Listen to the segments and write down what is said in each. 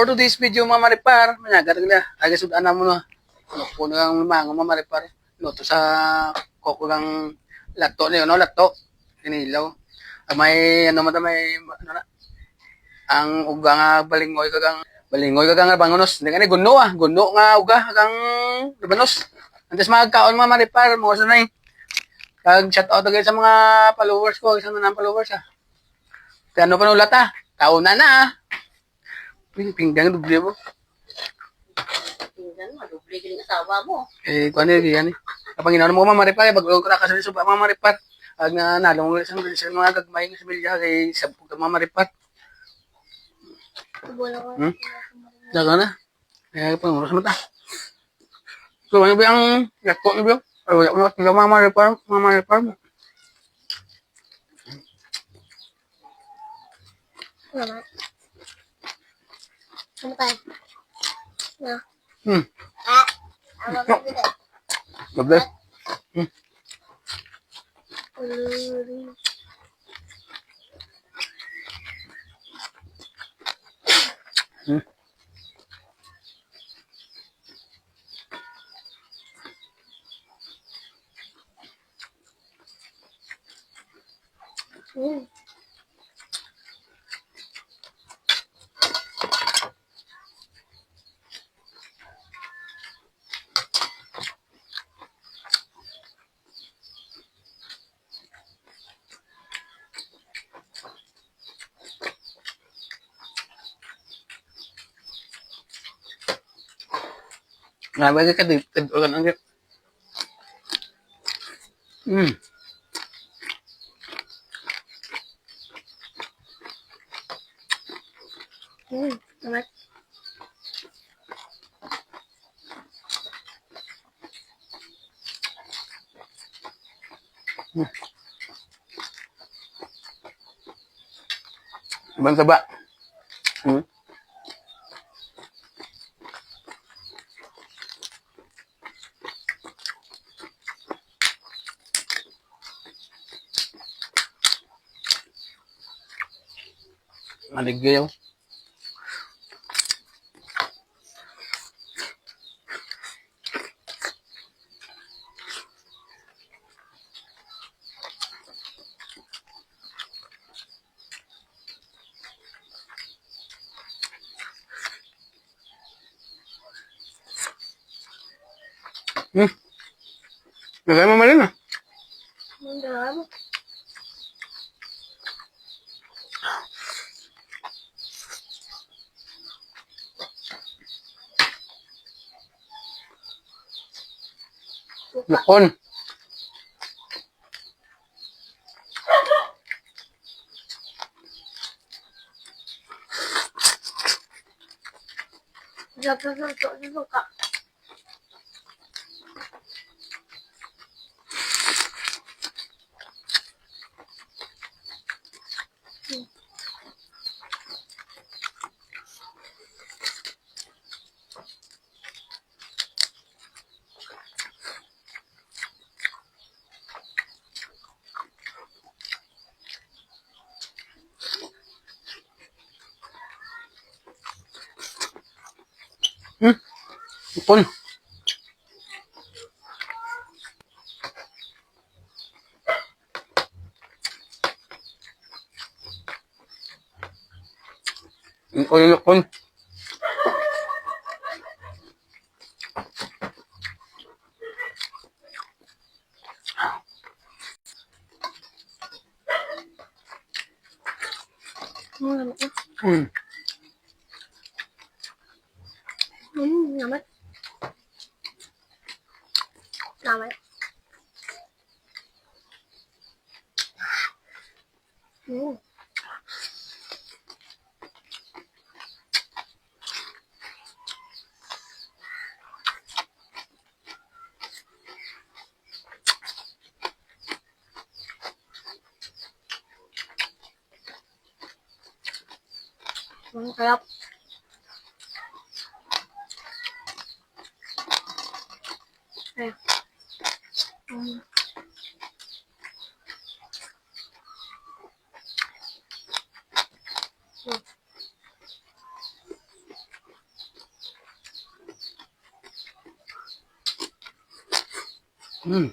for today's video mga maripar, manyagat nila. Aga sudan mo no. Puno ang mga maripar. No to sa koko kang lato niyo no, lato. Inilaw. May ano man may ano na. Ang uga nga balingoy kagang bangonos. Hindi nga guno guno nga uga kang labanos. Antes magkaon mga maripar, mo sa nay. Kag shout out agad sa mga followers ko, isang na followers ah. Kano pa nulat ah. Kauna na ah. Pinggang doble mo. Pinggan mo, doble ka ng asawa mo. Kung ano yan eh. Kapag inaano mo mamaripar, bagong ko nakasali sa mamaripar. Ag na nalong sa mga gagmay ng similya kay sabog ka mamaripar. Daga na. Kaya pa mo sa mata. So ano ba ang yakko ni Bio? Ay wala ko mamaripar mo. Salamat. Ano tayo? Na. Ano ba dito? Doble. Nga ba ka dito kan ang Salamat. Ibang saba. Maligyaw. Lagay mo malin ah. Salamat. Lukon. Dito ka. Lukon. Lukon. Salamat. Salamat. Ang sarap. Ay. Hmm.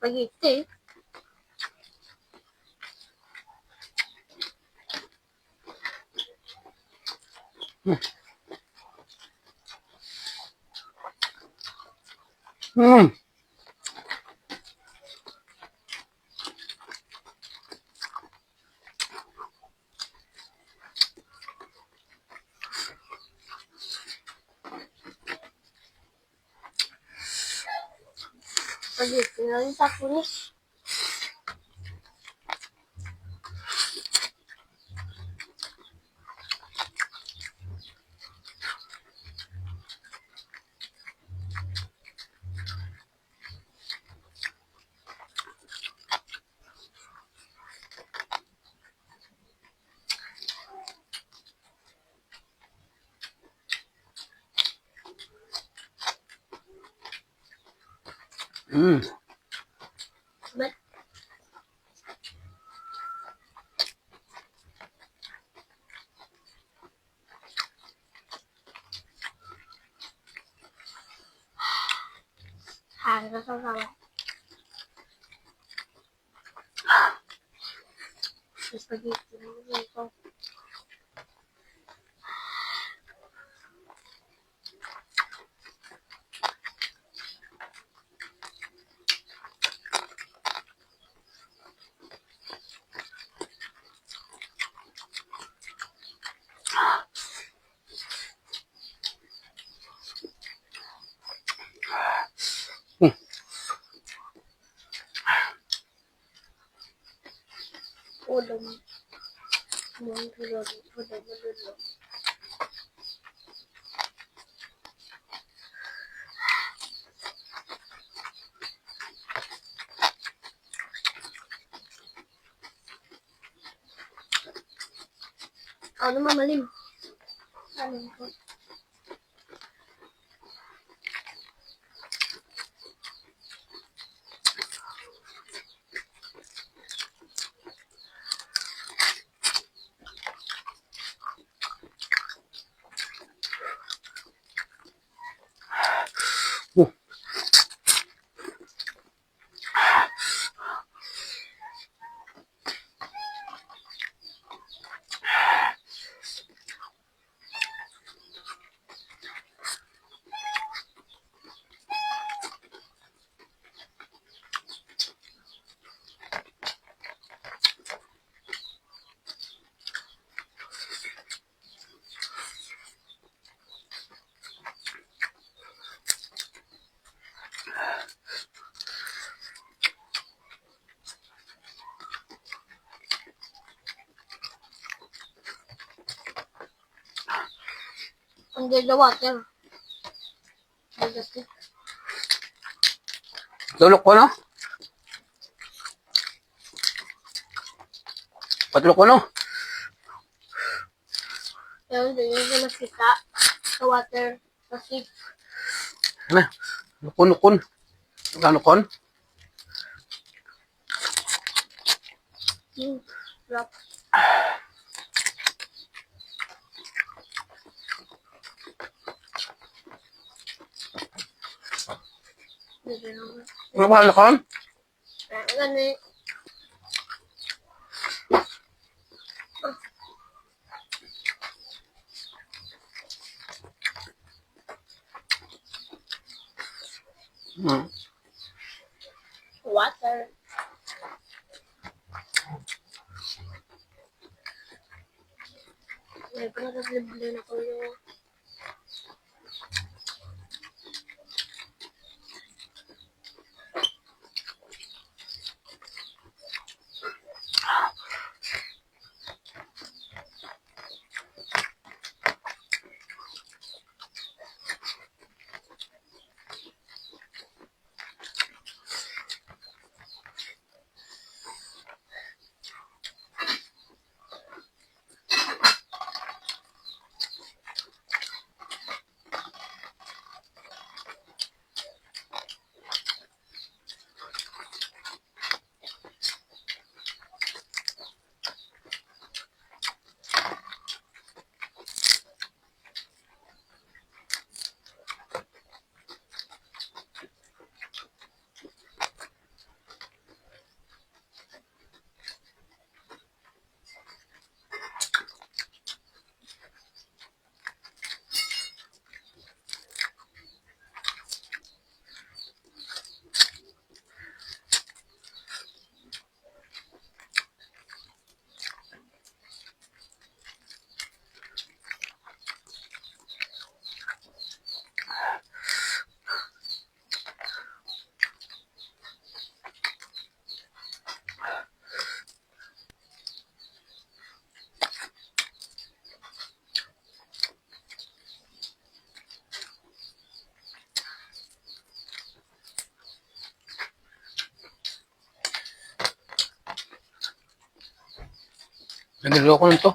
Spaghetti. Hmm. Spaghetti na rin tapos. Hmm. But, hanggang sa sama. Spaghetti na rin ito. Ulam. Ulam. Ano mamalim? Ano ito? Oh. Under the water. Pagdating. Tulok ko, no? Patulok ko, no? Pero hindi nyo nakita sa water. Kasi, Ano? Nukon. Nukon. drop. Hindi naman. Ano ba, nukon? Kaya gani. Hmm. Water. May pinag-libre na ko yung Nagalo ko nito.